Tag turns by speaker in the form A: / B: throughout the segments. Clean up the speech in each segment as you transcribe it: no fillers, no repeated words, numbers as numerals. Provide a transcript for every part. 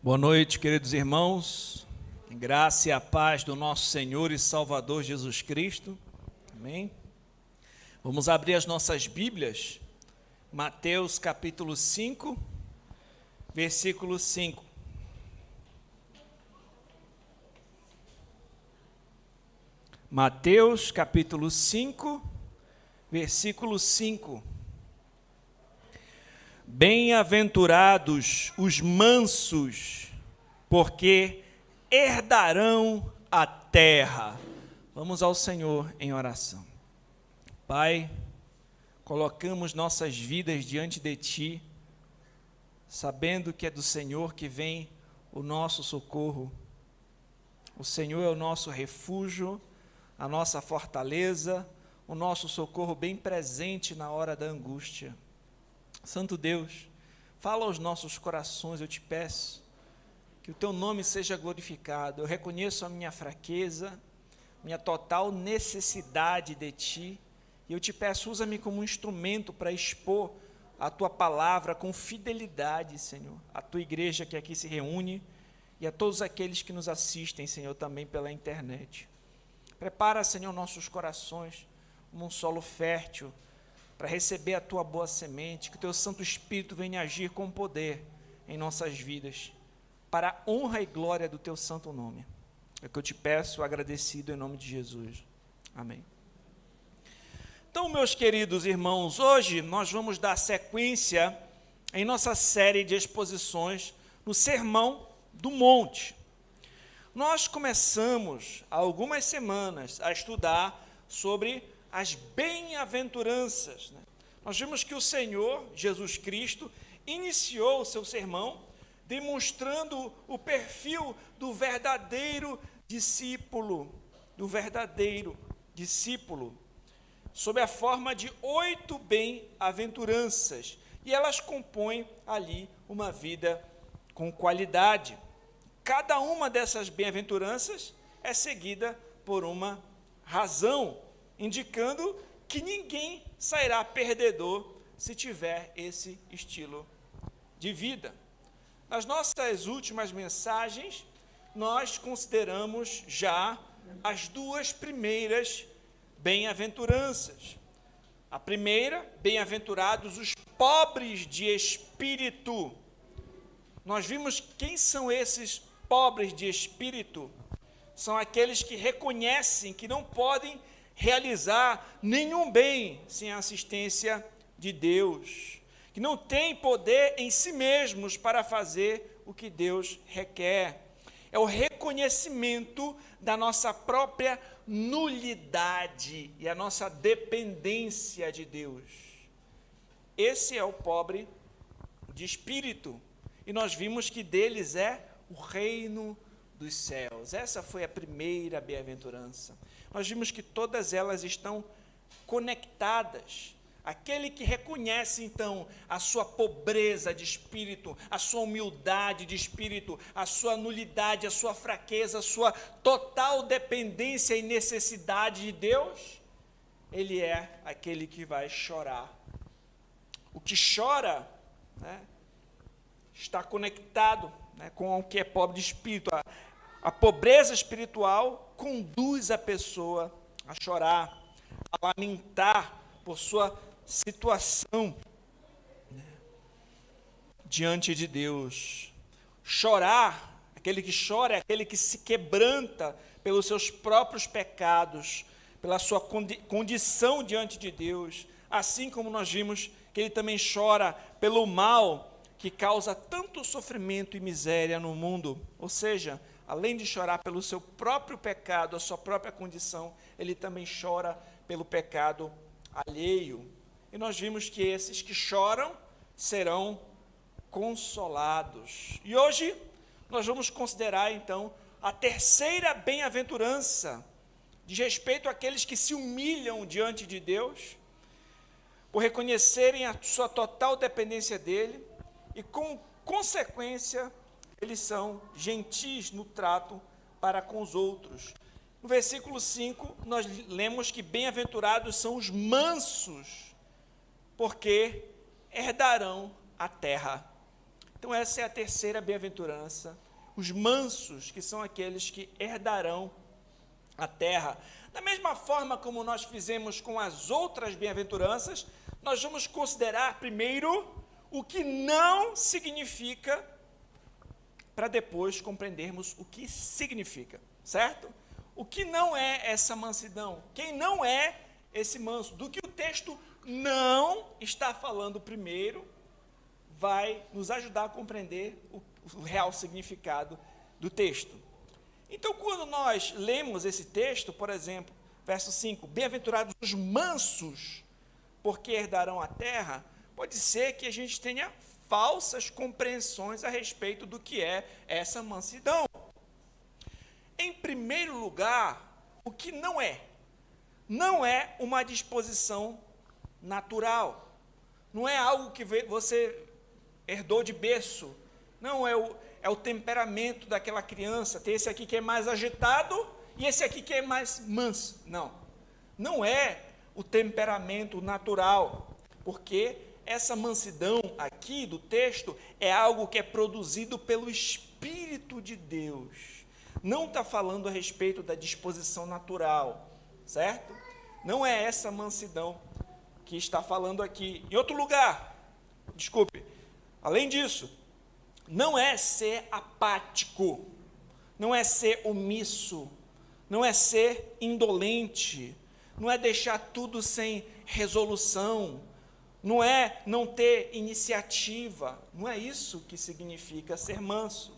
A: Boa noite, queridos irmãos, em graça e a paz do nosso Senhor e Salvador Jesus Cristo, amém? Vamos abrir as nossas Bíblias, Mateus capítulo 5, versículo 5. Mateus capítulo 5, versículo 5. Bem-aventurados os mansos, porque herdarão a terra. Vamos ao Senhor em oração. Pai, colocamos nossas vidas diante de Ti, sabendo que é do Senhor que vem o nosso socorro. O Senhor é o nosso refúgio, a nossa fortaleza, o nosso socorro bem presente na hora da angústia. Santo Deus, fala aos nossos corações, eu te peço, que o Teu nome seja glorificado. Eu reconheço a minha fraqueza, minha total necessidade de Ti, e eu te peço, usa-me como um instrumento para expor a Tua palavra com fidelidade, Senhor, a Tua igreja que aqui se reúne, e a todos aqueles que nos assistem, Senhor, também pela internet. Prepara, Senhor, nossos corações como um solo fértil, para receber a Tua boa semente, que o Teu Santo Espírito venha agir com poder em nossas vidas, para a honra e glória do Teu santo nome. É o que eu te peço, agradecido em nome de Jesus. Amém. Então, meus queridos irmãos, hoje nós vamos dar sequência em nossa série de exposições no Sermão do Monte. Nós começamos há algumas semanas a estudar sobre as bem-aventuranças, né? Nós vimos que o Senhor, Jesus Cristo, iniciou o seu sermão demonstrando o perfil do verdadeiro discípulo, sob a forma de 8 bem-aventuranças, e elas compõem ali uma vida com qualidade. Cada uma dessas bem-aventuranças é seguida por uma razão, indicando que ninguém sairá perdedor se tiver esse estilo de vida. Nas nossas últimas mensagens, nós consideramos já as 2 primeiras bem-aventuranças. A primeira, bem-aventurados os pobres de espírito. Nós vimos quem são esses pobres de espírito. São aqueles que reconhecem que não podem realizar nenhum bem sem a assistência de Deus, que não têm poder em si mesmos para fazer o que Deus requer. É o reconhecimento da nossa própria nulidade e a nossa dependência de Deus. Esse é o pobre de espírito, e nós vimos que deles é o reino dos céus. Essa foi a primeira bem-aventurança. Nós vimos que todas elas estão conectadas. Aquele que reconhece, então, a sua pobreza de espírito, a sua humildade de espírito, a sua nulidade, a sua fraqueza, a sua total dependência e necessidade de Deus, ele é aquele que vai chorar. O que chora, né, está conectado, né, com o que é pobre de espírito. A pobreza espiritual conduz a pessoa a chorar, a lamentar por sua situação, né, diante de Deus. Chorar, aquele que chora é aquele que se quebranta pelos seus próprios pecados, pela sua condição diante de Deus, assim como nós vimos que ele também chora pelo mal que causa tanto sofrimento e miséria no mundo. Ou seja, além de chorar pelo seu próprio pecado, a sua própria condição, ele também chora pelo pecado alheio. E nós vimos que esses que choram serão consolados. E hoje nós vamos considerar, então, a terceira bem-aventurança, diz respeito àqueles que se humilham diante de Deus, por reconhecerem a sua total dependência dele, e com consequência, eles são gentis no trato para com os outros. No versículo 5, nós lemos que bem-aventurados são os mansos, porque herdarão a terra. Então, Então essa é a terceira bem-aventurança. Os mansos, que são aqueles que herdarão a terra. Da mesma forma como nós fizemos com as outras bem-aventuranças, nós vamos considerar primeiro o que não significa, para depois compreendermos o que significa, certo? O que não é essa mansidão? Quem não é esse manso? Do que o texto não está falando primeiro, vai nos ajudar a compreender o real significado do texto. Então, quando nós lemos esse texto, por exemplo, verso 5, bem-aventurados os mansos, porque herdarão a terra, pode ser que a gente tenha falsas compreensões a respeito do que é essa mansidão. Em primeiro lugar, o que não é uma disposição natural, não é algo que você herdou de berço, não é o temperamento daquela criança, tem esse aqui que é mais agitado e esse aqui que é mais manso. Não é o temperamento natural, porque essa mansidão aqui do texto é algo que é produzido pelo Espírito de Deus. Não está falando a respeito da disposição natural, certo? Não é essa mansidão que está falando aqui. Em outro lugar, além disso, não é ser apático, não é ser omisso, não é ser indolente, não é deixar tudo sem resolução, não é não ter iniciativa, não é isso que significa ser manso.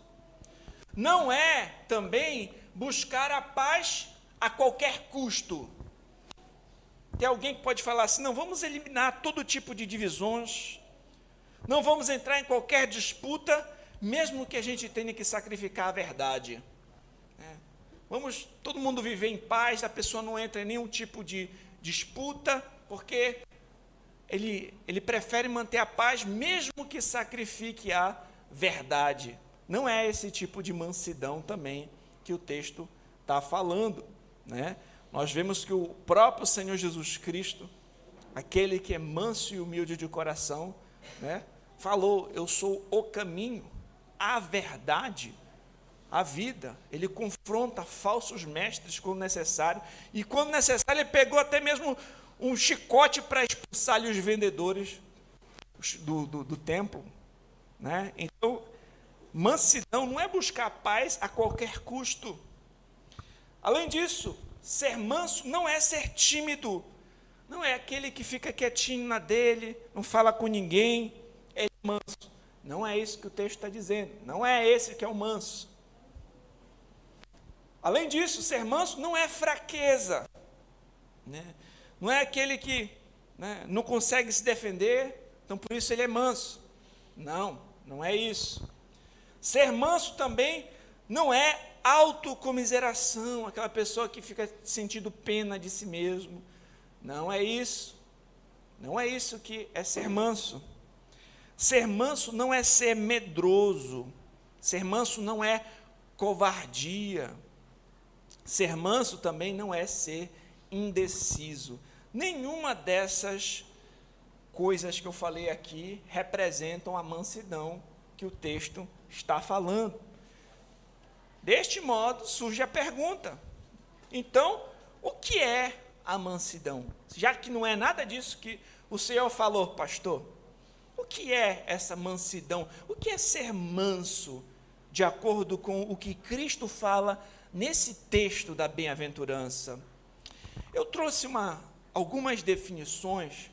A: Não é também buscar a paz a qualquer custo. Tem alguém que pode falar assim, não, vamos eliminar todo tipo de divisões, não vamos entrar em qualquer disputa, mesmo que a gente tenha que sacrificar a verdade. Vamos todo mundo viver em paz, a pessoa não entra em nenhum tipo de disputa, porque ele prefere manter a paz, mesmo que sacrifique a verdade. Não é esse tipo de mansidão também que o texto está falando, né? Nós vemos que o próprio Senhor Jesus Cristo, aquele que é manso e humilde de coração, né, falou, eu sou o caminho, a verdade, a vida. Ele confronta falsos mestres quando necessário, e quando necessário ele pegou até mesmo um chicote para expulsar-lhe os vendedores do templo, né? Então, mansidão não é buscar paz a qualquer custo. Além disso, ser manso não é ser tímido, não é aquele que fica quietinho na dele, não fala com ninguém, é manso. Não é isso que o texto está dizendo, não é esse que é o manso. Além disso, ser manso não é fraqueza, né? Não é aquele que, né, não consegue se defender, então por isso ele é manso. Não é isso. Ser manso também não é autocomiseração, aquela pessoa que fica sentindo pena de si mesmo. Não é isso. Não é isso que é ser manso. Ser manso não é ser medroso. Ser manso não é covardia. Ser manso também não é ser indeciso. Nenhuma dessas coisas que eu falei aqui representam a mansidão que o texto está falando. Deste modo, surge a pergunta, então, o que é a mansidão? Já que não é nada disso que o Senhor falou, pastor, o que é essa mansidão? O que é ser manso, de acordo com o que Cristo fala nesse texto da bem-aventurança? Eu trouxe algumas definições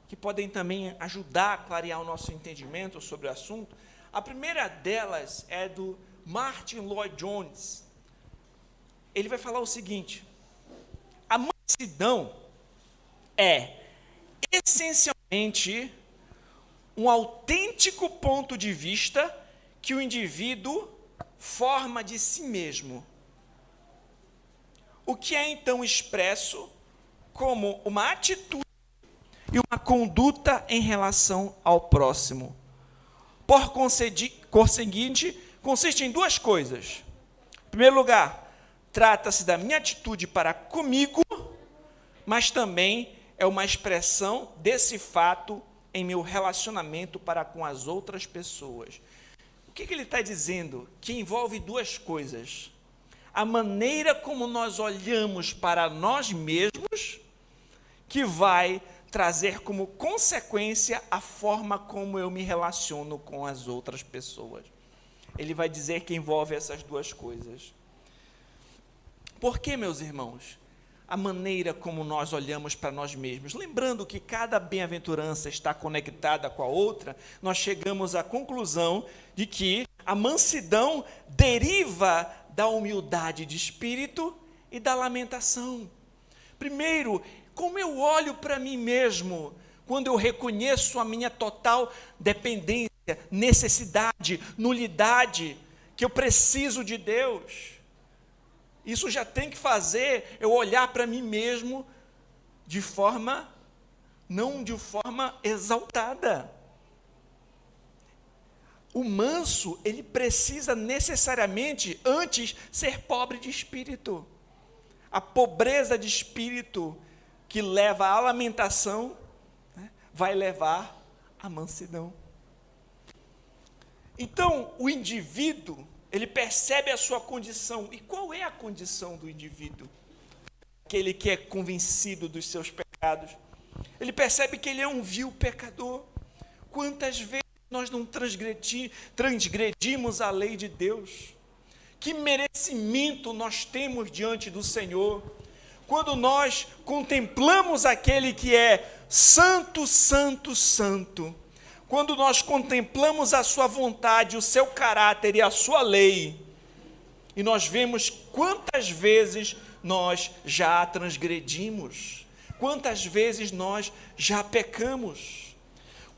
A: que podem também ajudar a clarear o nosso entendimento sobre o assunto. A primeira delas é do Martin Lloyd-Jones. Ele vai falar o seguinte: a mansidão é essencialmente um autêntico ponto de vista que o indivíduo forma de si mesmo, o que é então expresso como uma atitude e uma conduta em relação ao próximo. Por conseguinte, consiste em duas coisas. Em primeiro lugar, trata-se da minha atitude para comigo, mas também é uma expressão desse fato em meu relacionamento para com as outras pessoas. que ele está dizendo? Que envolve duas coisas. A maneira como nós olhamos para nós mesmos, que vai trazer como consequência a forma como eu me relaciono com as outras pessoas. Ele vai dizer que envolve essas duas coisas. Por que, meus irmãos? A maneira como nós olhamos para nós mesmos. Lembrando que cada bem-aventurança está conectada com a outra, nós chegamos à conclusão de que a mansidão deriva da humildade de espírito e da lamentação. Primeiro, como eu olho para mim mesmo, quando eu reconheço a minha total dependência, necessidade, nulidade, que eu preciso de Deus. Isso já tem que fazer eu olhar para mim mesmo não de forma exaltada. O manso, ele precisa necessariamente, antes, ser pobre de espírito. A pobreza de espírito que leva à lamentação, né, vai levar à mansidão. Então, o indivíduo, ele percebe a sua condição. E qual é a condição do indivíduo? Aquele que é convencido dos seus pecados. Ele percebe que ele é um vil pecador. Quantas vezes nós não transgredimos a lei de Deus? Que merecimento nós temos diante do Senhor? Quando nós contemplamos aquele que é santo, santo, santo, quando nós contemplamos a sua vontade, o seu caráter e a sua lei, e nós vemos quantas vezes nós já transgredimos, quantas vezes nós já pecamos.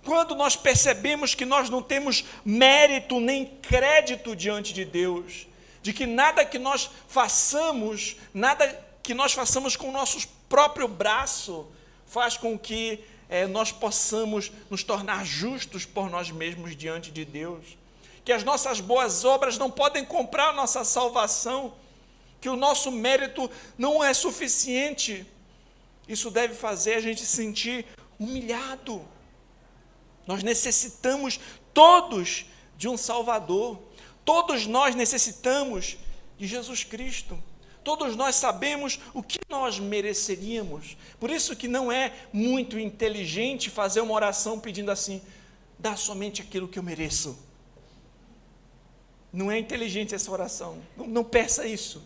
A: Quando nós percebemos que nós não temos mérito nem crédito diante de Deus, de que nada que nós façamos, nada que nós façamos com o nosso próprio braço, faz com que nós possamos nos tornar justos por nós mesmos diante de Deus, que as nossas boas obras não podem comprar a nossa salvação, que o nosso mérito não é suficiente. Isso deve fazer a gente se sentir humilhado. Nós necessitamos todos de um Salvador, todos nós necessitamos de Jesus Cristo. Todos nós sabemos o que nós mereceríamos. Por isso que não é muito inteligente fazer uma oração pedindo assim: dá somente aquilo que eu mereço. Não é inteligente essa oração. Não peça isso.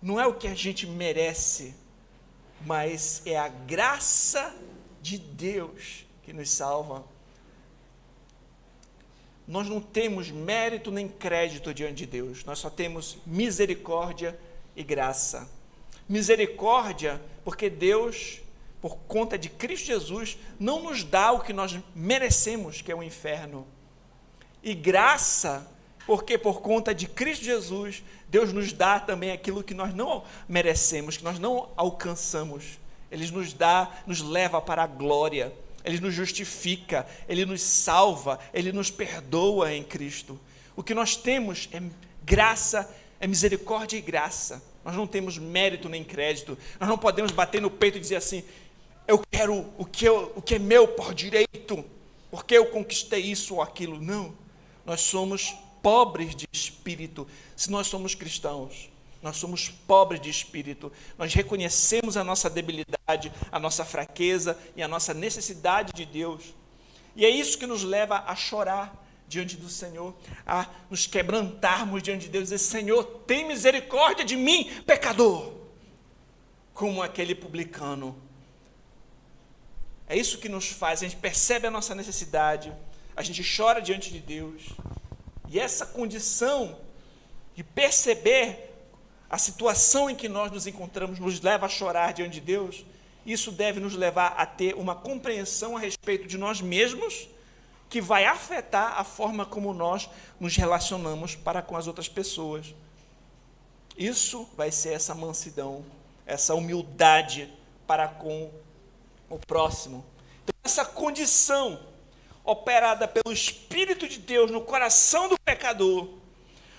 A: Não é o que a gente merece, mas é a graça de Deus que nos salva. Nós não temos mérito nem crédito diante de Deus, nós só temos misericórdia e graça. Misericórdia, porque Deus, por conta de Cristo Jesus, não nos dá o que nós merecemos, que é o inferno. E graça, porque por conta de Cristo Jesus, Deus nos dá também aquilo que nós não merecemos, que nós não alcançamos. Ele nos dá, nos leva para a glória. Ele nos justifica, Ele nos salva, Ele nos perdoa em Cristo. O que nós temos é graça, é misericórdia e graça. Nós não temos mérito nem crédito. Nós não podemos bater no peito e dizer assim: eu quero o que é meu por direito, porque eu conquistei isso ou aquilo. Não, nós somos pobres de espírito. Se nós somos cristãos, nós somos pobres de espírito, nós reconhecemos a nossa debilidade, a nossa fraqueza e a nossa necessidade de Deus. E é isso que nos leva a chorar diante do Senhor, a nos quebrantarmos diante de Deus e dizer: Senhor, tem misericórdia de mim, pecador, como aquele publicano. É isso que nos faz, a gente percebe a nossa necessidade, a gente chora diante de Deus, e essa condição de perceber a situação em que nós nos encontramos nos leva a chorar diante de Deus. Isso deve nos levar a ter uma compreensão a respeito de nós mesmos, que vai afetar a forma como nós nos relacionamos para com as outras pessoas. Isso vai ser essa mansidão, essa humildade para com o próximo. Então, essa condição operada pelo Espírito de Deus no coração do pecador,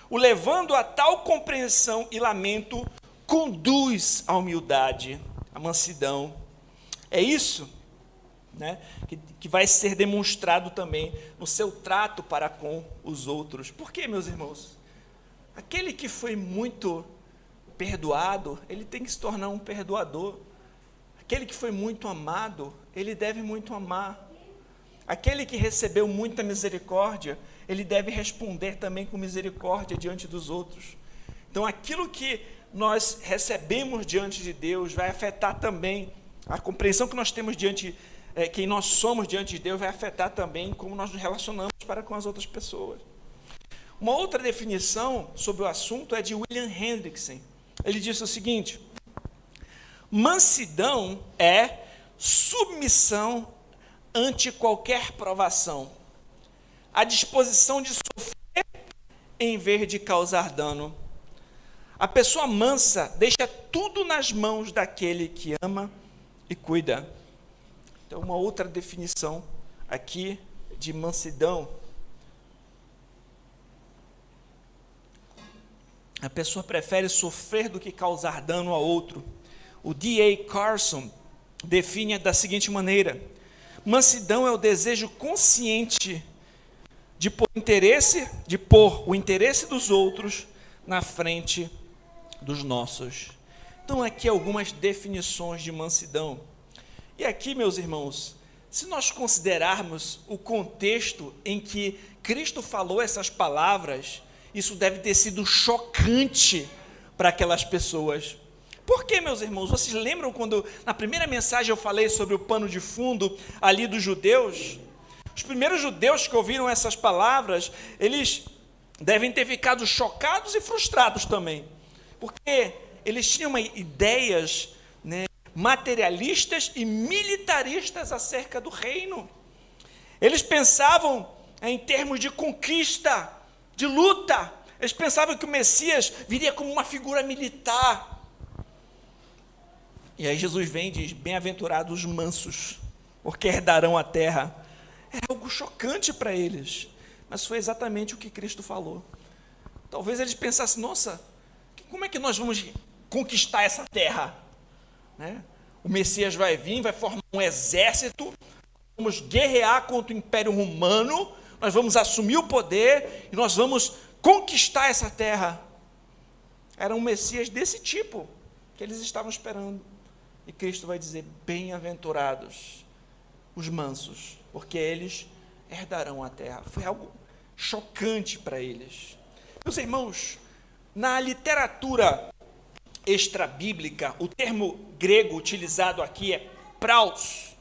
A: o levando a tal compreensão e lamento, conduz à humildade, à mansidão. É isso né? Que vai ser demonstrado também no seu trato para com os outros. Por quê, meus irmãos? Aquele que foi muito perdoado, ele tem que se tornar um perdoador. Aquele que foi muito amado, ele deve muito amar. Aquele que recebeu muita misericórdia, ele deve responder também com misericórdia diante dos outros. Então, aquilo que nós recebemos diante de Deus vai afetar também a compreensão que nós temos quem nós somos diante de Deus, vai afetar também como nós nos relacionamos para com as outras pessoas. Uma outra definição sobre o assunto é de William Hendrickson. Ele disse o seguinte: mansidão é submissão ante qualquer provação, a disposição de sofrer em vez de causar dano. A pessoa mansa deixa tudo nas mãos daquele que ama e cuida. Então, uma outra definição aqui de mansidão. A pessoa prefere sofrer do que causar dano a outro. O D.A. Carson define da seguinte maneira: mansidão é o desejo consciente de pôr o interesse dos outros na frente dos nossos. Então, aqui algumas definições de mansidão. E aqui, meus irmãos, se nós considerarmos o contexto em que Cristo falou essas palavras, isso deve ter sido chocante para aquelas pessoas. Por quê, meus irmãos? Vocês lembram quando, na primeira mensagem, eu falei sobre o pano de fundo ali dos judeus? Os primeiros judeus que ouviram essas palavras, eles devem ter ficado chocados e frustrados também, porque eles tinham ideias, né, materialistas e militaristas acerca do reino. Eles pensavam em termos de conquista, de luta. Eles pensavam que o Messias viria como uma figura militar. E aí Jesus vem e diz: bem-aventurados os mansos, porque herdarão a terra. Era algo chocante para eles, mas foi exatamente o que Cristo falou. Talvez eles pensassem: nossa, como é que nós vamos conquistar essa terra? Né? O Messias vai vir, vai formar um exército, vamos guerrear contra o Império Romano, nós vamos assumir o poder e nós vamos conquistar essa terra. Era um Messias desse tipo que eles estavam esperando. E Cristo vai dizer: bem-aventurados os mansos, porque eles herdarão a terra. Foi algo chocante para eles. Meus irmãos, na literatura extrabíblica, o termo grego utilizado aqui é praus.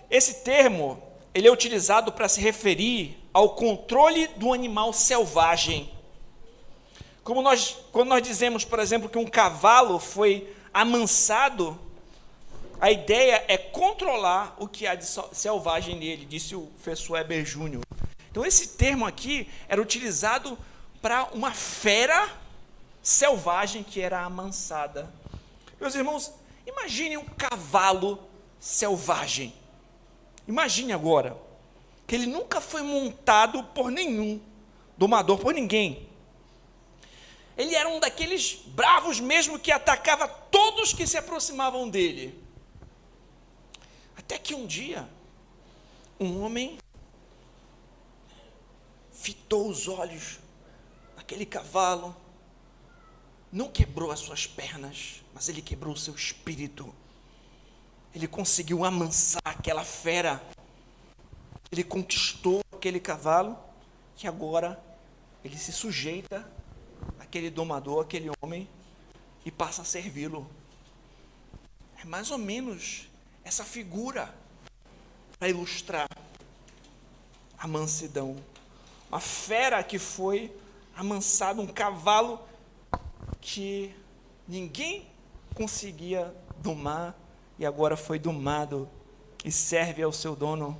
A: Esse termo, ele é utilizado para se referir ao controle do animal selvagem. Quando nós dizemos, por exemplo, que um cavalo foi amansado, a ideia é controlar o que há de selvagem nele, disse o professor Weber Júnior. Então, esse termo aqui era utilizado para uma fera selvagem que era amansada. Meus irmãos, imagine um cavalo selvagem. Imagine agora que ele nunca foi montado por nenhum domador, por ninguém. Ele era um daqueles bravos mesmo que atacava todos que se aproximavam dele. Até que um dia, um homem fitou os olhos naquele cavalo, não quebrou as suas pernas, mas ele quebrou o seu espírito. Ele conseguiu amansar aquela fera. Ele conquistou aquele cavalo, que agora ele se sujeita àquele domador, àquele homem, e passa a servi-lo. É mais ou menos essa figura para ilustrar a mansidão. Uma fera que foi amansada, um cavalo que ninguém conseguia domar e agora foi domado e serve ao seu dono.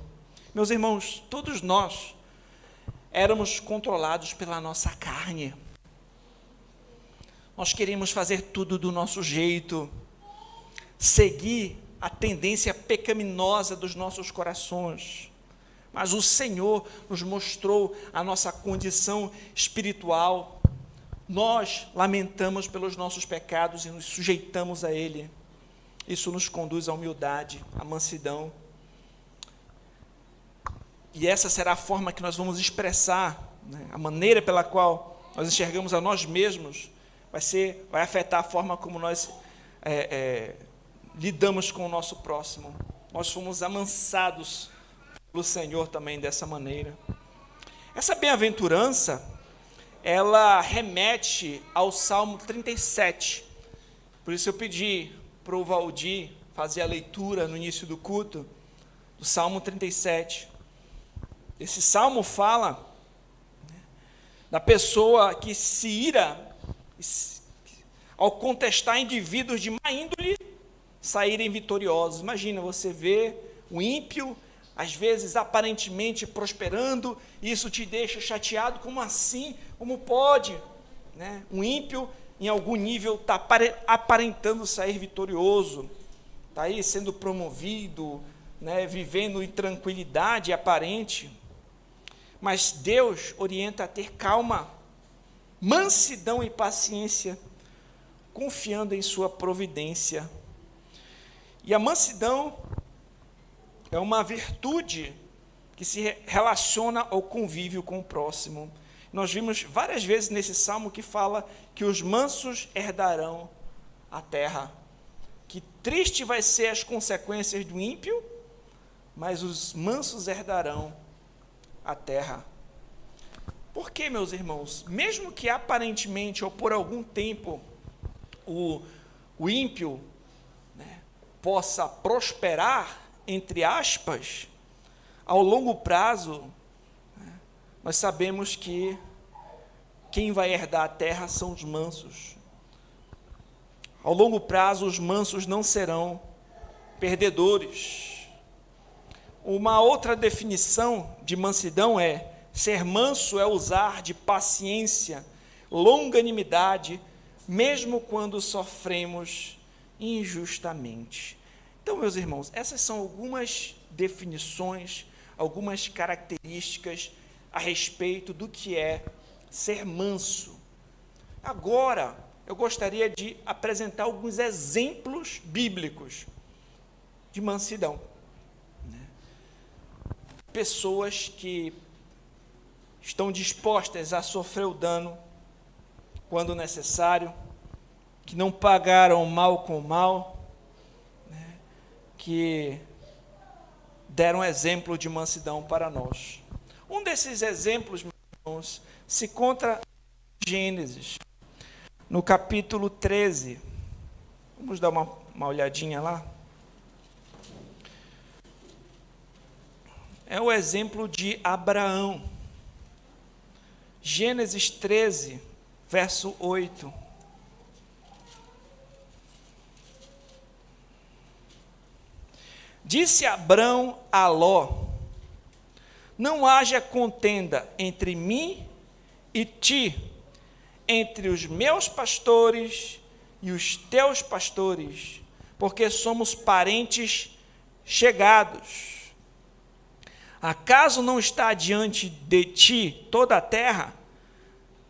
A: Meus irmãos, todos nós éramos controlados pela nossa carne. Nós queríamos fazer tudo do nosso jeito, seguir a tendência pecaminosa dos nossos corações. Mas o Senhor nos mostrou a nossa condição espiritual. Nós lamentamos pelos nossos pecados e nos sujeitamos a Ele. Isso nos conduz à humildade, à mansidão. E essa será a forma que nós vamos expressar, né? A maneira pela qual nós enxergamos a nós mesmos vai afetar a forma como nós lidamos com o nosso próximo. Nós fomos amansados pelo Senhor também dessa maneira. Essa bem-aventurança, ela remete ao Salmo 37. Por isso eu pedi para o Valdir fazer a leitura no início do culto, do Salmo 37. Esse salmo fala da pessoa que se ira ao contestar indivíduos de má índole saírem vitoriosos. Imagina, você vê o ímpio, às vezes aparentemente prosperando, e isso te deixa chateado. Como assim? Como pode? Né? Um ímpio, em algum nível, está aparentando sair vitorioso, está aí sendo promovido, né? Vivendo em tranquilidade aparente. Mas Deus orienta a ter calma, mansidão e paciência, confiando em sua providência. E a mansidão é uma virtude que se relaciona ao convívio com o próximo. Nós vimos várias vezes nesse salmo que fala que os mansos herdarão a terra. Que triste vai ser as consequências do ímpio, mas os mansos herdarão a terra. Por quê, meus irmãos? Mesmo que aparentemente ou por algum tempo o ímpio, né, possa prosperar, entre aspas, ao longo prazo, né, nós sabemos que quem vai herdar a terra são os mansos. Ao longo prazo, os mansos não serão perdedores. Uma outra definição de mansidão é: ser manso é usar de paciência, longanimidade, mesmo quando sofremos injustamente. Então, meus irmãos, essas são algumas definições, algumas características a respeito do que é ser manso. Agora, eu gostaria de apresentar alguns exemplos bíblicos de mansidão. Pessoas que estão dispostas a sofrer o dano quando necessário, que não pagaram mal com mal, né, que deram exemplo de mansidão para nós. Um desses exemplos, meus irmãos, se encontra em Gênesis, no capítulo 13. Vamos dar uma olhadinha lá. É o exemplo de Abraão. Gênesis 13, verso 8. Disse Abrão a Ló: não haja contenda entre mim e ti, entre os meus pastores e os teus pastores, porque somos parentes chegados. Acaso não está diante de ti toda a terra?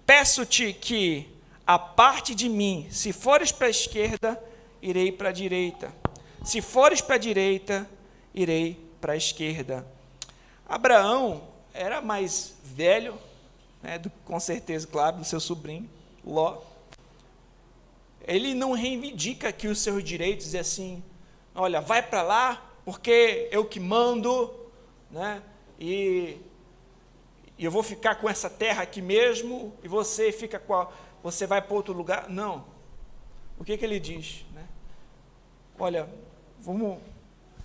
A: Peço-te que aparte de mim. Se fores para a esquerda, irei para a direita. Se fores para a direita, irei para a esquerda. Abraão era mais velho, né, com certeza, claro, do seu sobrinho, Ló. Ele não reivindica aqui os seus direitos, diz assim: olha, vai para lá, porque eu que mando, né? E eu vou ficar com essa terra aqui mesmo, e você você vai para outro lugar. Não. O que ele diz? Né? Olha, vamos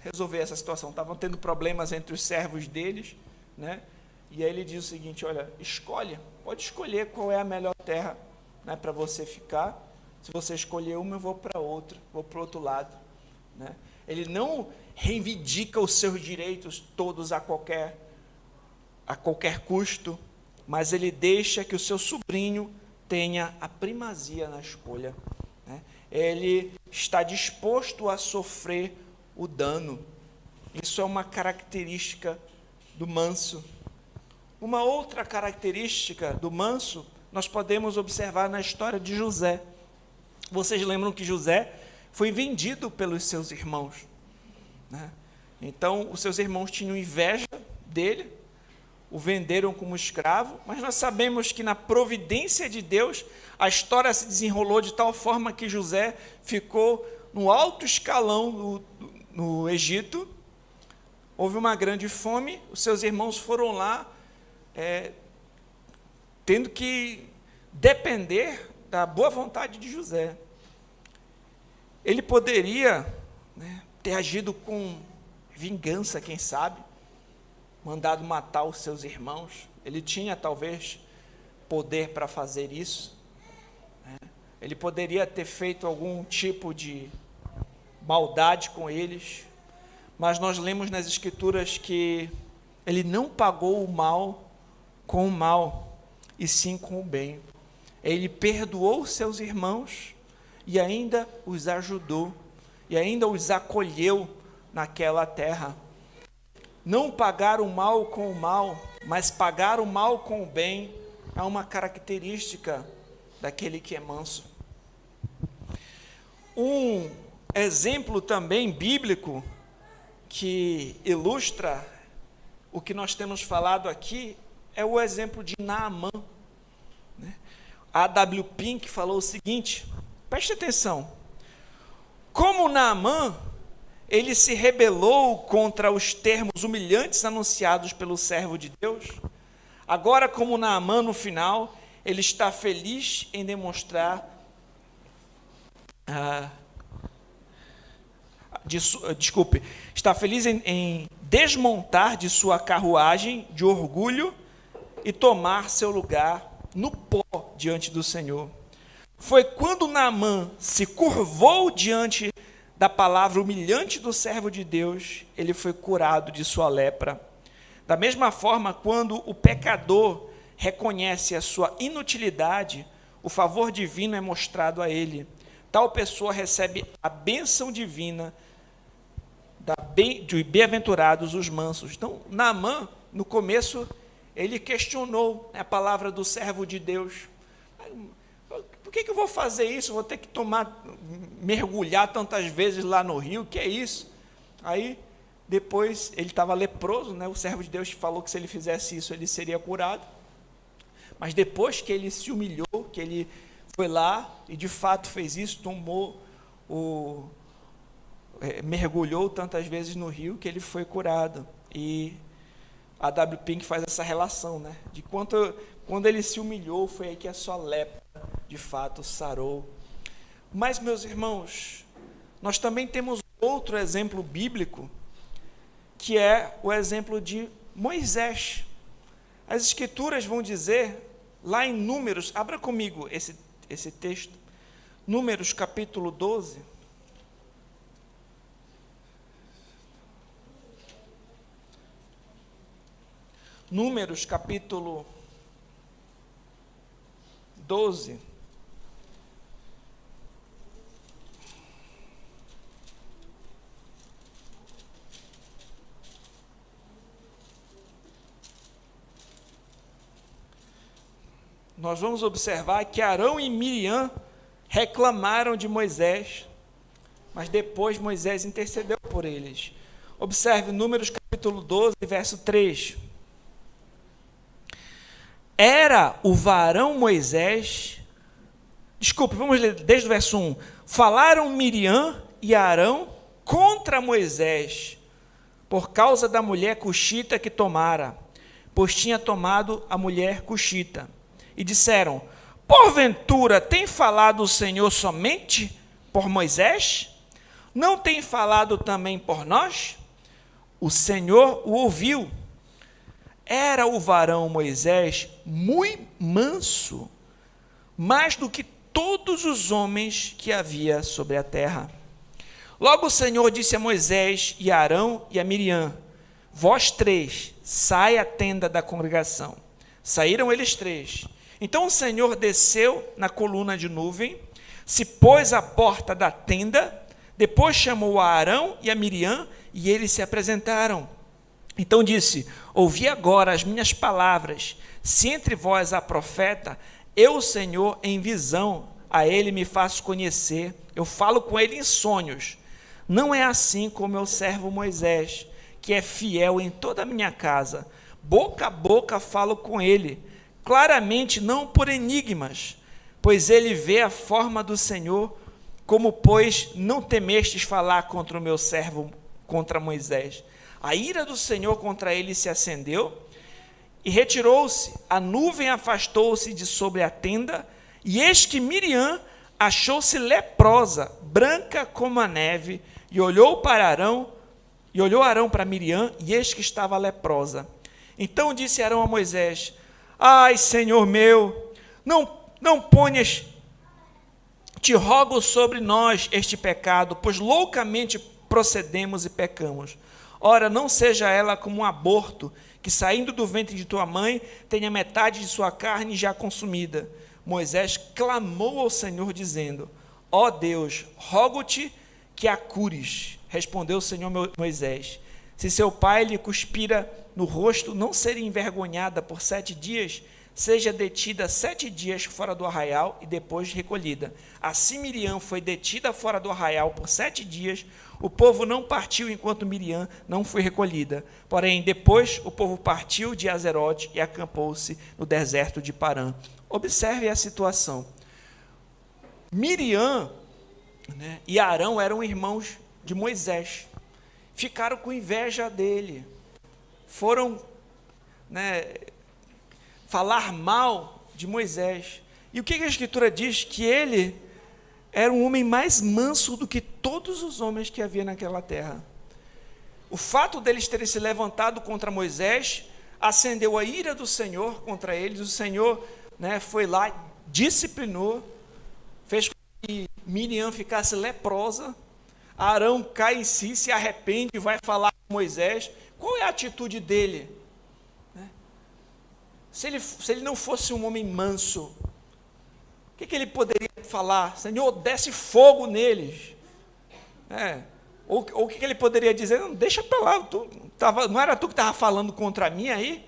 A: resolver essa situação. Estavam tendo problemas entre os servos deles, né? E aí ele diz o seguinte: olha, pode escolher qual é a melhor terra, né, para você ficar. Se você escolher uma, eu vou para outra, vou para o outro lado, né? Ele não reivindica os seus direitos todos a qualquer custo, mas ele deixa que o seu sobrinho tenha a primazia na escolha, né? Ele está disposto a sofrer o dano. Isso é uma característica do manso. Uma outra característica do manso nós podemos observar na história de José. Vocês lembram que José foi vendido pelos seus irmãos, né? Então, os seus irmãos tinham inveja dele, o venderam como escravo, mas nós sabemos que na providência de Deus, a história se desenrolou de tal forma que José ficou no alto escalão no Egito. Houve uma grande fome, os seus irmãos foram lá, tendo que depender da boa vontade de José. Ele poderia, né, ter agido com vingança, quem sabe, mandado matar os seus irmãos. Ele tinha, talvez, poder para fazer isso, né? Ele poderia ter feito algum tipo de maldade com eles, mas nós lemos nas Escrituras que ele não pagou o mal com o mal, e sim com o bem. Ele perdoou seus irmãos e ainda os ajudou, e ainda os acolheu naquela terra. Não pagar o mal com o mal, mas pagar o mal com o bem, é uma característica daquele que é manso. Um exemplo também bíblico que ilustra o que nós temos falado aqui é o exemplo de Naamã, né? A W. Pink falou o seguinte, preste atenção: como Naamã, ele se rebelou contra os termos humilhantes anunciados pelo servo de Deus, agora, como Naamã, no final, ele está feliz em demonstrar está feliz em desmontar de sua carruagem de orgulho e tomar seu lugar no pó diante do Senhor. Foi quando Naamã se curvou diante da palavra humilhante do servo de Deus, ele foi curado de sua lepra. Da mesma forma, quando o pecador reconhece a sua inutilidade, o favor divino é mostrado a ele. Tal pessoa recebe a bênção divina de bem-aventurados os mansos. Então, Naamã, no começo, ele questionou a palavra do servo de Deus. Por que eu vou fazer isso? Vou ter que mergulhar tantas vezes lá no rio, que é isso? Aí, depois, ele estava leproso, né? O servo de Deus falou que se ele fizesse isso, ele seria curado. Mas depois que ele se humilhou, que ele foi lá e de fato fez isso, mergulhou tantas vezes no rio, que ele foi curado. E a W. Pink faz essa relação, né? De quando ele se humilhou, foi aí que a sua lepra de fato sarou. Mas, meus irmãos, nós também temos outro exemplo bíblico, que é o exemplo de Moisés. As Escrituras vão dizer, lá em Números, abra comigo esse texto, Números capítulo 12. Números capítulo 12. Nós vamos observar que Arão e Miriam reclamaram de Moisés, mas depois Moisés intercedeu por eles. Observe Números capítulo 12, verso 3. Era o varão Moisés, vamos ler desde o verso 1. Falaram Miriam e Arão contra Moisés, por causa da mulher cuxita que tomara, pois tinha tomado a mulher cuxita. E disseram, porventura tem falado o Senhor somente por Moisés? Não tem falado também por nós? O Senhor o ouviu. Era o varão Moisés muito manso, mais do que todos os homens que havia sobre a terra. Logo o Senhor disse a Moisés e a Arão e a Miriam, vós três, sai à tenda da congregação. Saíram eles três. Então o Senhor desceu na coluna de nuvem, se pôs à porta da tenda, depois chamou a Arão e a Miriam, e eles se apresentaram. Então disse, ouvi agora as minhas palavras, se entre vós há profeta, eu, Senhor, em visão, a ele me faço conhecer, eu falo com ele em sonhos. Não é assim com meu servo Moisés, que é fiel em toda a minha casa. Boca a boca falo com ele, claramente não por enigmas, pois ele vê a forma do Senhor. Como, pois, não temestes falar contra o meu servo, contra Moisés? A ira do Senhor contra ele se acendeu, e retirou-se, a nuvem afastou-se de sobre a tenda, e eis que Miriam achou-se leprosa, branca como a neve, e olhou Arão para Miriam, e eis que estava leprosa. Então disse Arão a Moisés: ai, Senhor meu, não ponhas, te rogo sobre nós este pecado, pois loucamente procedemos e pecamos. Ora, não seja ela como um aborto, que saindo do ventre de tua mãe, tenha metade de sua carne já consumida. Moisés clamou ao Senhor, dizendo: ó Deus, rogo-te que a cures. Respondeu o Senhor Moisés: se seu pai lhe cuspira no rosto, não seria envergonhada por 7 dias, seja detida 7 dias fora do arraial e depois recolhida. Assim Miriam foi detida fora do arraial por 7 dias, o povo não partiu enquanto Miriam não foi recolhida. Porém, depois o povo partiu de Azerote e acampou-se no deserto de Parã. Observe a situação. Miriam, e Arão eram irmãos de Moisés. Ficaram com inveja dele. Foram falar mal de Moisés. E o que a Escritura diz? Que ele era um homem mais manso do que todos os homens que havia naquela terra. O fato deles terem se levantado contra Moisés acendeu a ira do Senhor contra eles. O Senhor foi lá, disciplinou, fez com que Miriam ficasse leprosa. Arão cai em si, se arrepende e vai falar com Moisés. Qual é a atitude dele? Se ele não fosse um homem manso, o que ele poderia falar? Senhor, desce fogo neles. Ou o que ele poderia dizer? Não, deixa para lá, não era tu que estava falando contra mim aí?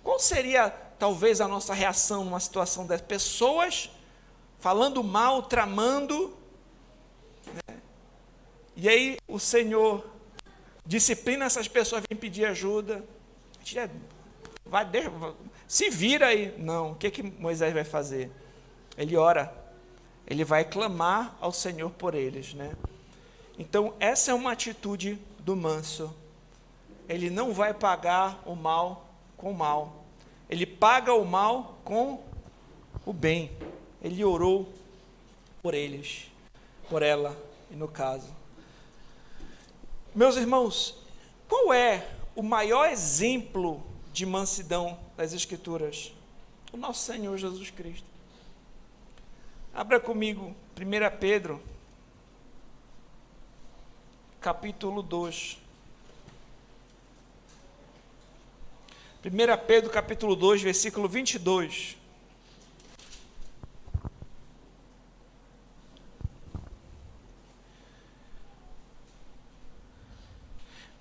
A: Qual seria, talvez, a nossa reação numa situação dessas? Pessoas falando mal, tramando, e aí o Senhor disciplina essas pessoas, vem pedir ajuda. Se vira aí. Não, o que Moisés vai fazer? Ele ora, ele vai clamar ao Senhor por eles, Então, essa é uma atitude do manso. Ele não vai pagar o mal com o mal. Ele paga o mal com o bem. Ele orou por eles, por ela, e no caso. Meus irmãos, qual é o maior exemplo de mansidão das Escrituras? O nosso Senhor Jesus Cristo. Abra comigo 1 Pedro, capítulo 2. 1 Pedro, capítulo 2, versículo 22.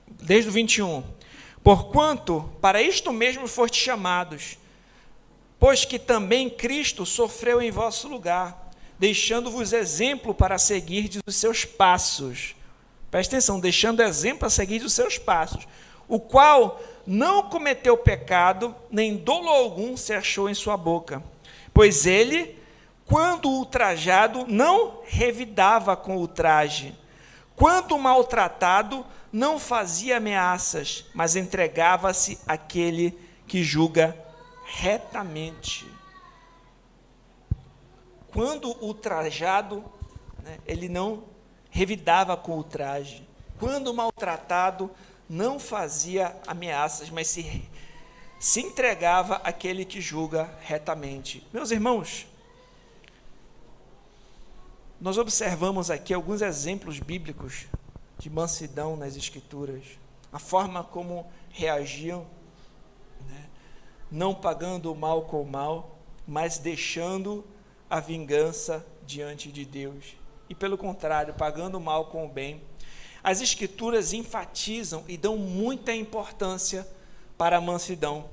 A: Desde o 21. Porquanto, para isto mesmo foste chamados, pois que também Cristo sofreu em vosso lugar, deixando-vos exemplo para seguirdes os seus passos. Presta atenção, deixando exemplo a seguir os seus passos, o qual não cometeu pecado, nem dolo algum se achou em sua boca. Pois ele, quando ultrajado, não revidava com ultraje. Quando maltratado, não fazia ameaças, mas entregava-se àquele que julga retamente. Quando ultrajado, ele não revidava com ultraje. Quando maltratado, não fazia ameaças, mas se entregava àquele que julga retamente. Meus irmãos, nós observamos aqui alguns exemplos bíblicos de mansidão nas Escrituras, a forma como reagiam, não pagando o mal com o mal, mas deixando a vingança diante de Deus, e pelo contrário, pagando o mal com o bem. As Escrituras enfatizam e dão muita importância para a mansidão.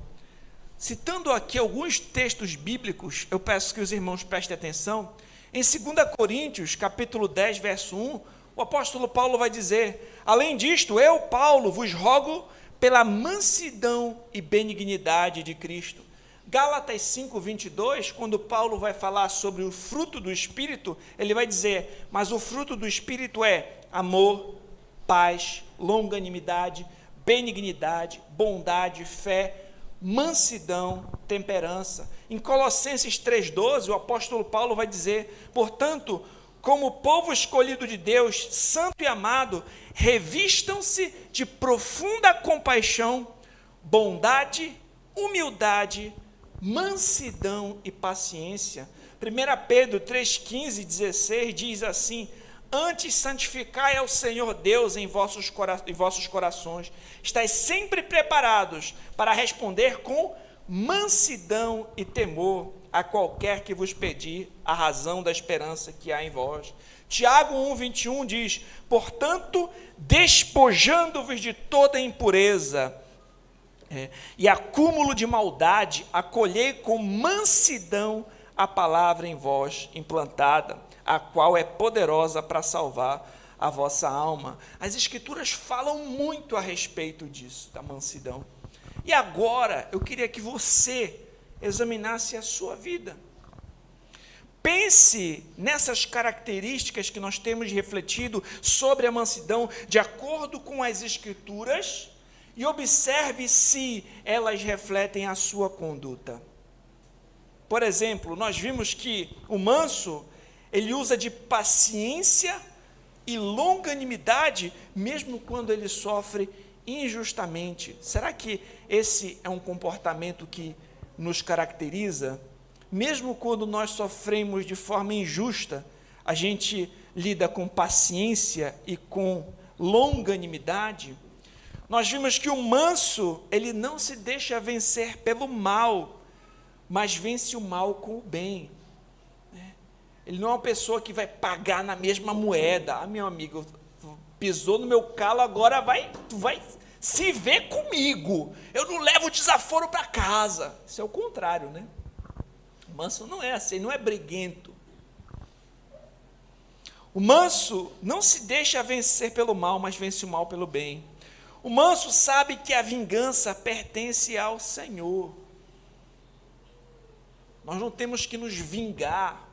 A: citando aqui alguns textos bíblicos, eu peço que os irmãos prestem atenção. Em 2 Coríntios, capítulo 10, verso 1, o apóstolo Paulo vai dizer: além disto, eu, Paulo, vos rogo pela mansidão e benignidade de Cristo. Gálatas 5, 22, quando Paulo vai falar sobre o fruto do Espírito, ele vai dizer: mas o fruto do Espírito é amor, paz, longanimidade, benignidade, bondade, fé, mansidão, temperança. Em Colossenses 3,12, o apóstolo Paulo vai dizer: portanto, como povo escolhido de Deus, santo e amado, revistam-se de profunda compaixão, bondade, humildade, mansidão e paciência. 1 Pedro 3,15 e 16 diz assim: antes santificai ao Senhor Deus em vossos corações, estais sempre preparados para responder com mansidão e temor a qualquer que vos pedir a razão da esperança que há em vós. Tiago 1,21 diz: portanto, despojando-vos de toda impureza e acúmulo de maldade, acolhei com mansidão a palavra em vós implantada, a qual é poderosa para salvar a vossa alma. As Escrituras falam muito a respeito disso, da mansidão. E agora, eu queria que você examinasse a sua vida. Pense nessas características que nós temos refletido sobre a mansidão, de acordo com as Escrituras, e observe se elas refletem a sua conduta. Por exemplo, nós vimos que o manso, ele usa de paciência e longanimidade, mesmo quando ele sofre injustamente. Será que esse é um comportamento que nos caracteriza? Mesmo quando nós sofremos de forma injusta, a gente lida com paciência e com longanimidade? Nós vimos que o manso, ele não se deixa vencer pelo mal, mas vence o mal com o bem. Ele não é uma pessoa que vai pagar na mesma moeda. Ah, meu amigo, pisou no meu calo, agora tu vai se ver comigo. Eu não levo desaforo para casa. Isso é o contrário, né? O manso não é assim, não é briguento. O manso não se deixa vencer pelo mal, mas vence o mal pelo bem. O manso sabe que a vingança pertence ao Senhor. Nós não temos que nos vingar,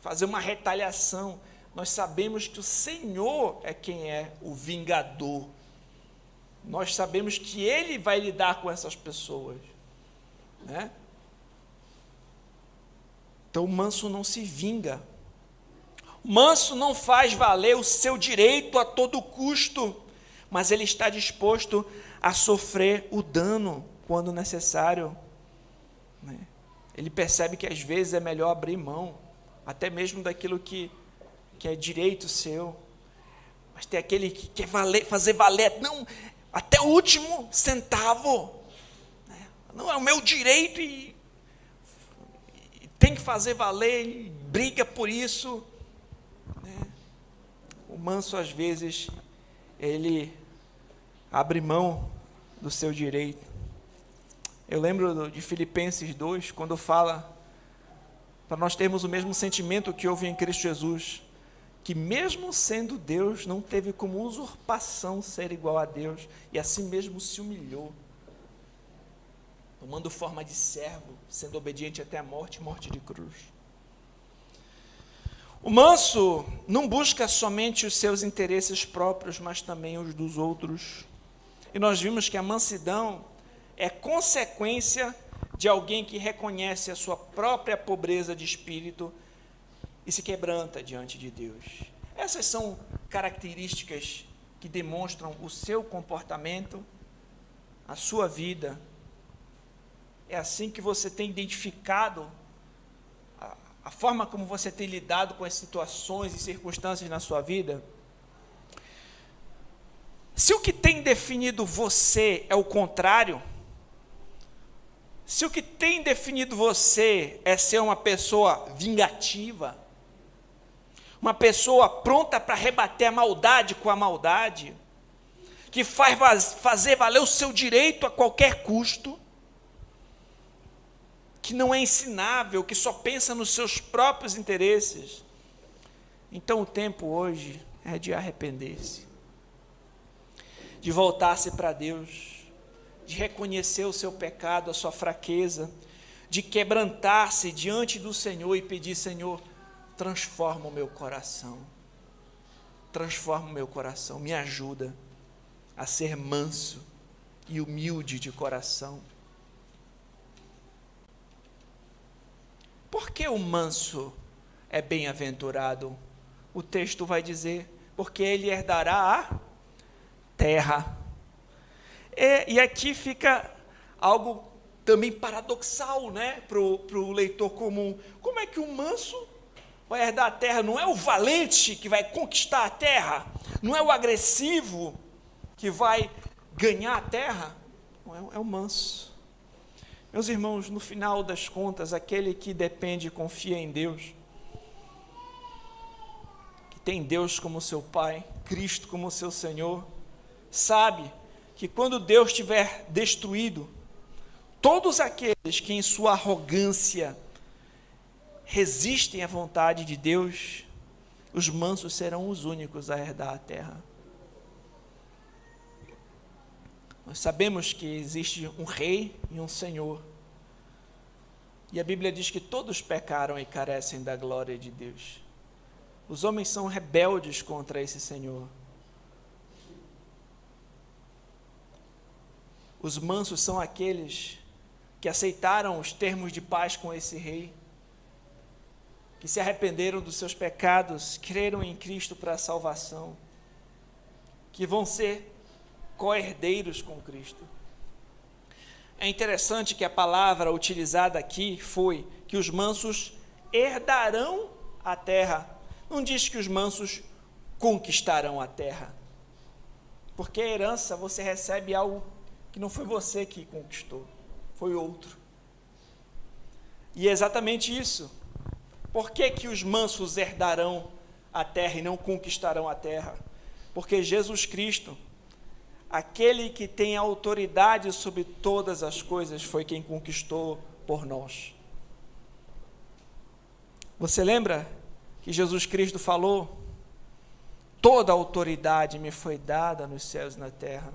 A: fazer uma retaliação. Nós sabemos que o Senhor é quem é o vingador. Nós sabemos que Ele vai lidar com essas pessoas, né? Então o manso não se vinga. O manso não faz valer o seu direito a todo custo, mas ele está disposto a sofrer o dano quando necessário, né? Ele percebe que às vezes é melhor abrir mão, até mesmo daquilo que é direito seu. Mas tem aquele que quer fazer valer, não, até o último centavo, né? Não é o meu direito e tem que fazer valer, ele briga por isso, né? O manso, às vezes, ele abre mão do seu direito. Eu lembro de Filipenses 2, quando fala para nós termos o mesmo sentimento que houve em Cristo Jesus, que mesmo sendo Deus, não teve como usurpação ser igual a Deus, e assim mesmo se humilhou, tomando forma de servo, sendo obediente até a morte, morte de cruz. O manso não busca somente os seus interesses próprios, mas também os dos outros. E nós vimos que a mansidão é consequência de alguém que reconhece a sua própria pobreza de espírito e se quebranta diante de Deus. Essas são características que demonstram o seu comportamento, a sua vida. É assim que você tem identificado a forma como você tem lidado com as situações e circunstâncias na sua vida? Se o que tem definido você é o contrário, se o que tem definido você é ser uma pessoa vingativa, uma pessoa pronta para rebater a maldade com a maldade, que faz fazer valer o seu direito a qualquer custo, que não é ensinável, que só pensa nos seus próprios interesses. Então o tempo hoje é de arrepender-se, de voltar-se para Deus, de reconhecer o seu pecado, a sua fraqueza, de quebrantar-se diante do Senhor e pedir: Senhor, transforma o meu coração, me ajuda a ser manso e humilde de coração. Por que o manso é bem-aventurado? O texto vai dizer: porque ele herdará a terra. E aqui fica algo também paradoxal, né, para o leitor comum. Como é que o manso vai herdar a terra? Não é o valente que vai conquistar a terra? Não é o agressivo que vai ganhar a terra? Não, é o manso. Meus irmãos, no final das contas, aquele que depende e confia em Deus, que tem Deus como seu Pai, Cristo como seu Senhor, sabe que quando Deus tiver destruído todos aqueles que em sua arrogância resistem à vontade de Deus, os mansos serão os únicos a herdar a terra. Nós sabemos que existe um rei e um senhor, e a Bíblia diz que todos pecaram e carecem da glória de Deus. Os homens são rebeldes contra esse Senhor. Os mansos são aqueles que aceitaram os termos de paz com esse rei, que se arrependeram dos seus pecados, creram em Cristo para a salvação, que vão ser co-herdeiros com Cristo. É interessante que a palavra utilizada aqui foi que os mansos herdarão a terra. Não diz que os mansos conquistarão a terra, porque a herança você recebe algo que não foi você que conquistou, foi outro. E é exatamente isso. Por que que os mansos herdarão a terra e não conquistarão a terra? Porque Jesus Cristo, aquele que tem autoridade sobre todas as coisas, foi quem conquistou por nós. Você lembra que Jesus Cristo falou: toda a autoridade me foi dada nos céus e na terra?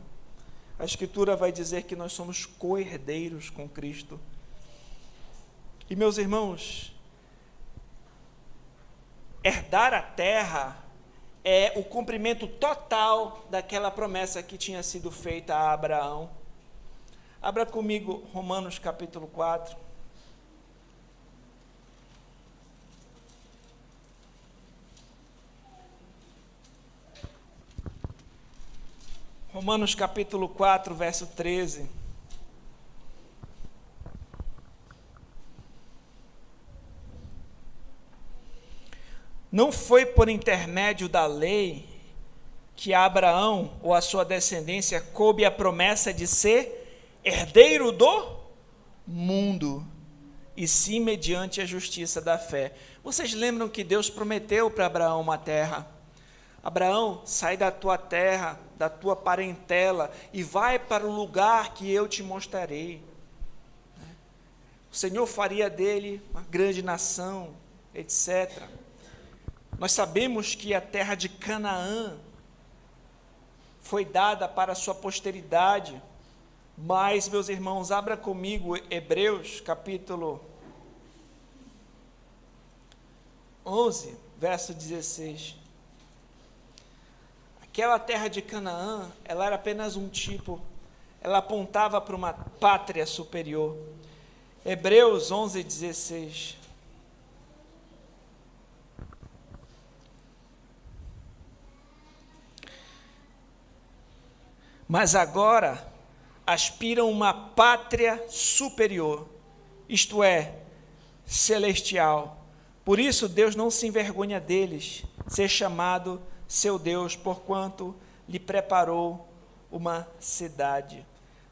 A: A Escritura vai dizer que nós somos co-herdeiros com Cristo. E, meus irmãos, herdar a terra é o cumprimento total daquela promessa que tinha sido feita a Abraão. Abra comigo Romanos capítulo 4. Romanos capítulo 4, verso 13. Não foi por intermédio da lei que a Abraão ou a sua descendência coube a promessa de ser herdeiro do mundo, e sim mediante a justiça da fé. Vocês lembram que Deus prometeu para Abraão uma terra? Abraão, sai da tua terra, da tua parentela, e vai para o lugar que eu te mostrarei. O Senhor faria dele uma grande nação, etc. Nós sabemos que a terra de Canaã foi dada para a sua posteridade, mas, meus irmãos, abra comigo Hebreus, capítulo 11, verso 16. Aquela terra de Canaã, ela era apenas um tipo, ela apontava para uma pátria superior. Hebreus 11, 16. Mas agora aspiram uma pátria superior, isto é, celestial. Por isso Deus não se envergonha deles, ser chamado seu Deus, porquanto lhe preparou uma cidade.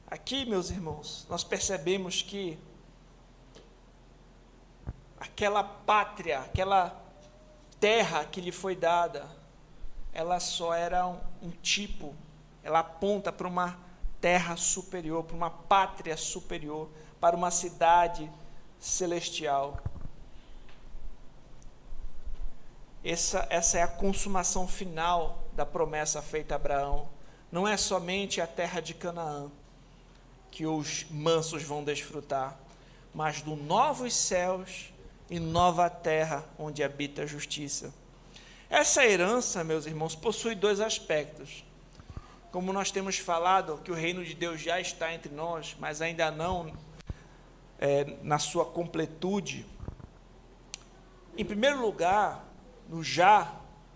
A: Aqui, meus irmãos, nós percebemos que aquela pátria, aquela terra que lhe foi dada, ela só era um tipo, ela aponta para uma terra superior, para uma pátria superior, para uma cidade celestial. Essa é a consumação final da promessa feita a Abraão. Não é somente a terra de Canaã que os mansos vão desfrutar, mas do novos céus e nova terra onde habita a justiça. Essa herança, meus irmãos, possui dois aspectos. Como nós temos falado, que o reino de Deus já está entre nós, mas ainda não na sua completude. Em primeiro lugar,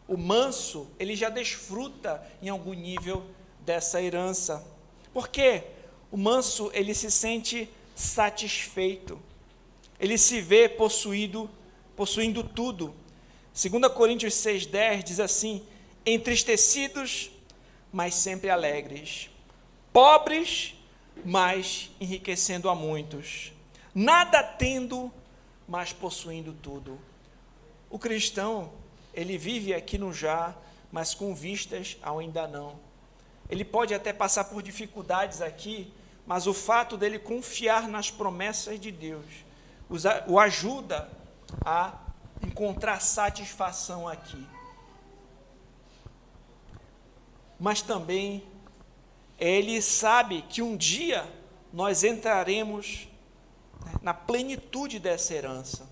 A: o manso, ele já desfruta em algum nível dessa herança. Por quê? O manso, ele se sente satisfeito. Ele se vê possuindo tudo. 2 Coríntios 6,10 diz assim: entristecidos, mas sempre alegres. Pobres, mas enriquecendo a muitos. Nada tendo, mas possuindo tudo. O cristão, ele vive aqui no já, mas com vistas ao ainda não. Ele pode até passar por dificuldades aqui, mas o fato dele confiar nas promessas de Deus o ajuda a encontrar satisfação aqui. Mas também ele sabe que um dia nós entraremos na plenitude dessa herança.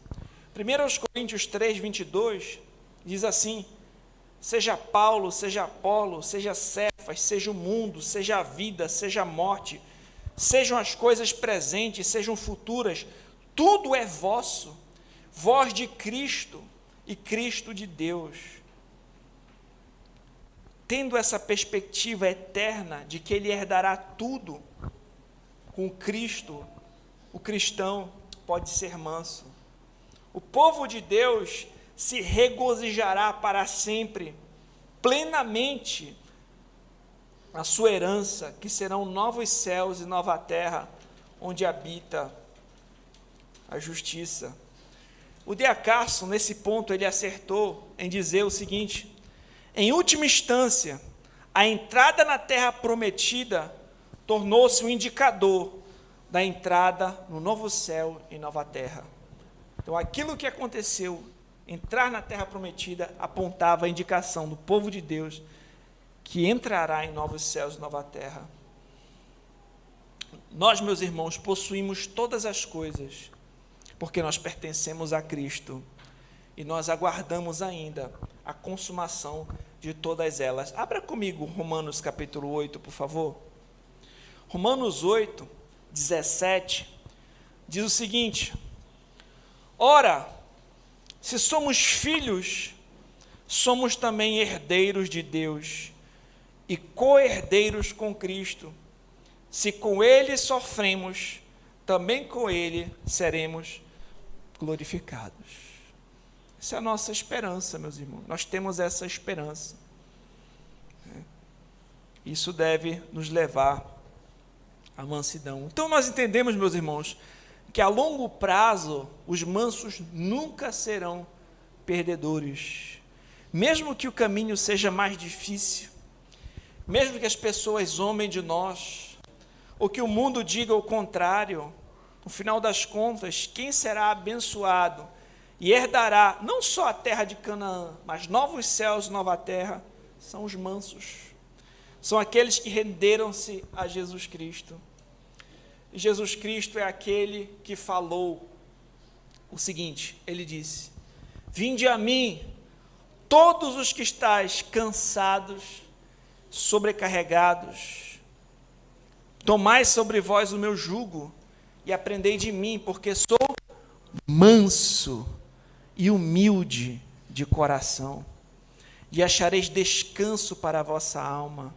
A: 1 Coríntios 3, 22 diz assim: seja Paulo, seja Apolo, seja Cefas, seja o mundo, seja a vida, seja a morte, sejam as coisas presentes, sejam futuras, tudo é vosso, vós de Cristo e Cristo de Deus. Tendo essa perspectiva eterna de que ele herdará tudo com Cristo, o cristão pode ser manso. O povo de Deus se regozijará para sempre, plenamente, na sua herança, que serão novos céus e nova terra, onde habita a justiça. O D.A. Carson, nesse ponto, ele acertou em dizer o seguinte: em última instância, a entrada na terra prometida tornou-se um indicador da entrada no novo céu e nova terra. Então, aquilo que aconteceu, entrar na terra prometida, apontava a indicação do povo de Deus que entrará em novos céus e nova terra. Nós, meus irmãos, possuímos todas as coisas, porque nós pertencemos a Cristo, e nós aguardamos ainda a consumação de todas elas. Abra comigo Romanos capítulo 8, por favor. Romanos 8, 17, diz o seguinte: ora, se somos filhos, somos também herdeiros de Deus, e co-herdeiros com Cristo. Se com Ele sofremos, também com Ele seremos glorificados. Essa é a nossa esperança, meus irmãos. Nós temos essa esperança. Isso deve nos levar à mansidão. Então nós entendemos, meus irmãos, que a longo prazo os mansos nunca serão perdedores. Mesmo que o caminho seja mais difícil, mesmo que as pessoas zombem de nós, ou que o mundo diga o contrário, no final das contas, quem será abençoado e herdará não só a terra de Canaã, mas novos céus e nova terra, são os mansos. São aqueles que renderam-se a Jesus Cristo. E Jesus Cristo é aquele que falou o seguinte, ele disse: vinde a mim, todos os que estáis cansados, sobrecarregados, tomai sobre vós o meu jugo e aprendei de mim, porque sou manso e humilde de coração, e achareis descanso para a vossa alma,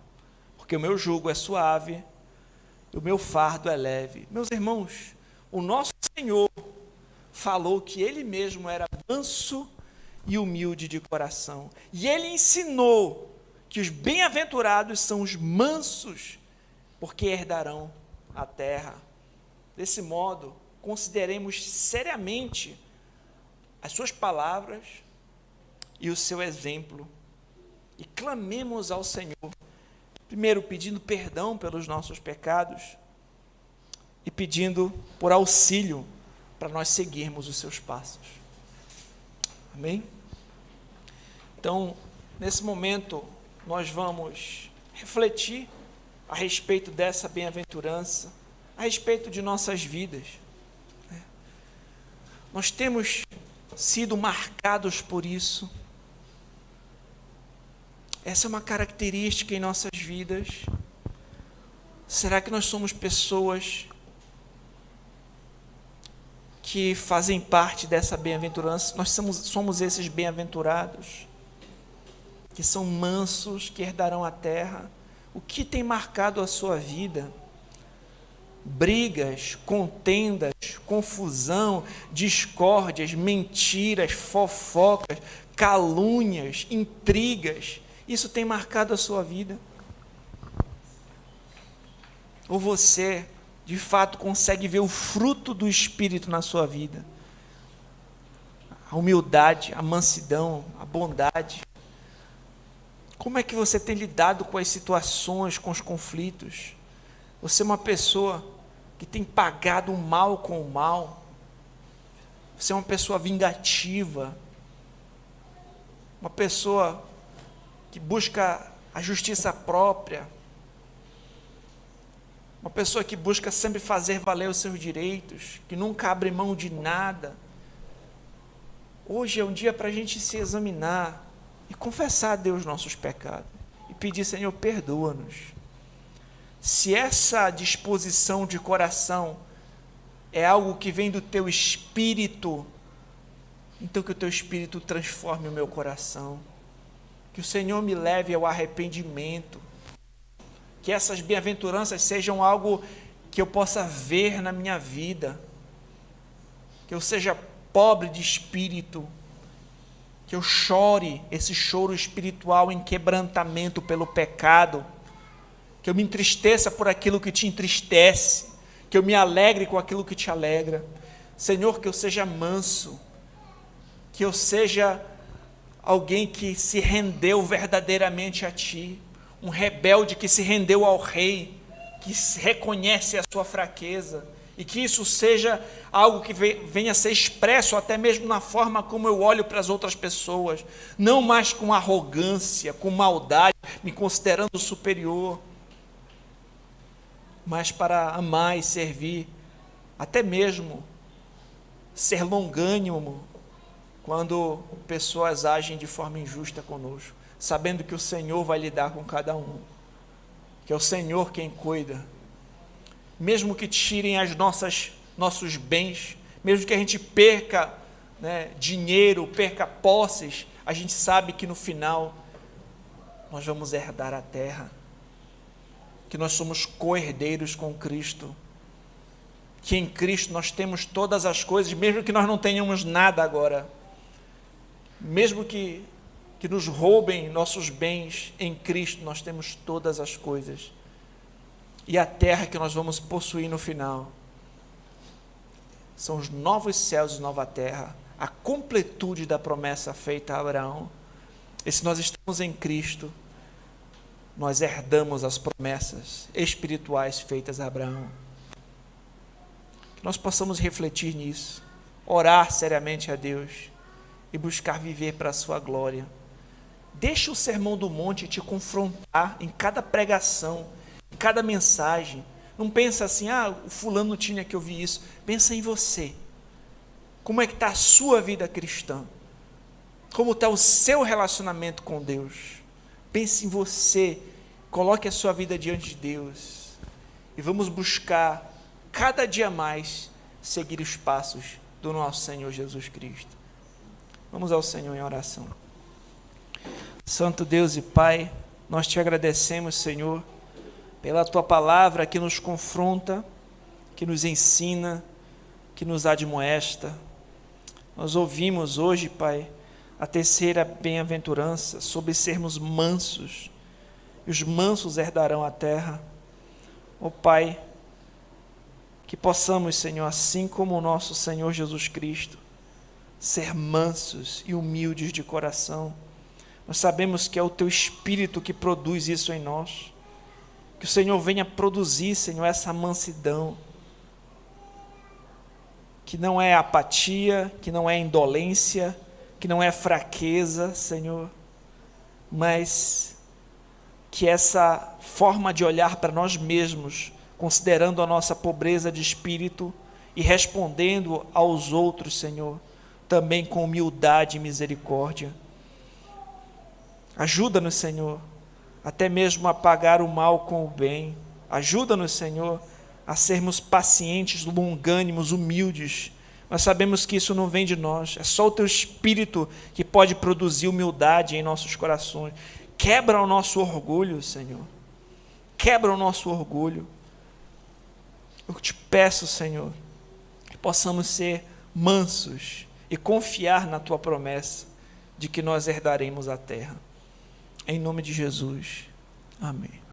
A: porque o meu jugo é suave e o meu fardo é leve. Meus irmãos, o nosso Senhor falou que Ele mesmo era manso e humilde de coração, e Ele ensinou que os bem-aventurados são os mansos, porque herdarão a terra. Desse modo, consideremos seriamente as suas palavras e o seu exemplo, e clamemos ao Senhor, primeiro pedindo perdão pelos nossos pecados, e pedindo por auxílio para nós seguirmos os seus passos. Amém? Então, nesse momento, nós vamos refletir a respeito dessa bem-aventurança, a respeito de nossas vidas. Nós temos sido marcados por isso. Essa é uma característica em nossas vidas. Será que nós somos pessoas que fazem parte dessa bem-aventurança? Nós somos esses bem-aventurados, que são mansos, que herdarão a terra. O que tem marcado a sua vida? Brigas, contendas, confusão, discórdias, mentiras, fofocas, calúnias, intrigas. Isso tem marcado a sua vida? Ou você, de fato, consegue ver o fruto do Espírito na sua vida? A humildade, a mansidão, a bondade. Como é que você tem lidado com as situações, com os conflitos? Você é uma pessoa que tem pagado o mal com o mal? Você é uma pessoa vingativa? Uma pessoa que busca a justiça própria? Uma pessoa que busca sempre fazer valer os seus direitos, que nunca abre mão de nada? Hoje é um dia para a gente se examinar e confessar a Deus nossos pecados e pedir: Senhor, perdoa-nos. Se essa disposição de coração é algo que vem do teu espírito, então que o teu espírito transforme o meu coração, que o Senhor me leve ao arrependimento, que essas bem-aventuranças sejam algo que eu possa ver na minha vida, que eu seja pobre de espírito, que eu chore esse choro espiritual em quebrantamento pelo pecado, que eu me entristeça por aquilo que te entristece, que eu me alegre com aquilo que te alegra. Senhor, que eu seja manso, que eu seja alguém que se rendeu verdadeiramente a Ti, um rebelde que se rendeu ao Rei, que reconhece a sua fraqueza, e que isso seja algo que venha a ser expresso até mesmo na forma como eu olho para as outras pessoas, não mais com arrogância, com maldade, me considerando superior, mas para amar e servir, até mesmo ser longânimo quando pessoas agem de forma injusta conosco, sabendo que o Senhor vai lidar com cada um, que é o Senhor quem cuida. Mesmo que tirem nossos bens, mesmo que a gente perca, dinheiro, perca posses, a gente sabe que no final nós vamos herdar a terra, que nós somos co-herdeiros com Cristo, que em Cristo nós temos todas as coisas, mesmo que nós não tenhamos nada agora, mesmo que nos roubem nossos bens, em Cristo nós temos todas as coisas. E a terra que nós vamos possuir no final são os novos céus e nova terra, a completude da promessa feita a Abraão. E se nós estamos em Cristo, nós herdamos as promessas espirituais feitas a Abraão. Que nós possamos refletir nisso, orar seriamente a Deus e buscar viver para a sua glória. Deixa o Sermão do Monte te confrontar em cada pregação, em cada mensagem. Não pensa assim: o fulano tinha que ouvir isso. Pensa em você. Como é que está a sua vida cristã? Como está o seu relacionamento com Deus? Pense em você. Coloque a sua vida diante de Deus. E vamos buscar, cada dia mais, seguir os passos do nosso Senhor Jesus Cristo. Vamos ao Senhor em oração. Santo Deus e Pai, nós te agradecemos, Senhor, pela Tua palavra que nos confronta, que nos ensina, que nos admoesta. Nós ouvimos hoje, Pai, a terceira bem-aventurança sobre sermos mansos, e os mansos herdarão a terra. Ó Pai, que possamos, Senhor, assim como o nosso Senhor Jesus Cristo, ser mansos e humildes de coração. Nós sabemos que é o Teu Espírito que produz isso em nós. Que o Senhor venha produzir, Senhor, essa mansidão. que não é apatia, que não é indolência, que não é fraqueza, Senhor, mas que essa forma de olhar para nós mesmos, considerando a nossa pobreza de espírito e respondendo aos outros, Senhor, também com humildade e misericórdia. Ajuda-nos, Senhor, até mesmo a pagar o mal com o bem. Ajuda-nos, Senhor, a sermos pacientes, longânimos, humildes. Nós sabemos que isso não vem de nós, é só o Teu Espírito que pode produzir humildade em nossos corações. Quebra o nosso orgulho, Senhor. Quebra o nosso orgulho. Eu te peço, Senhor, que possamos ser mansos e confiar na Tua promessa de que nós herdaremos a terra. Em nome de Jesus. Amém.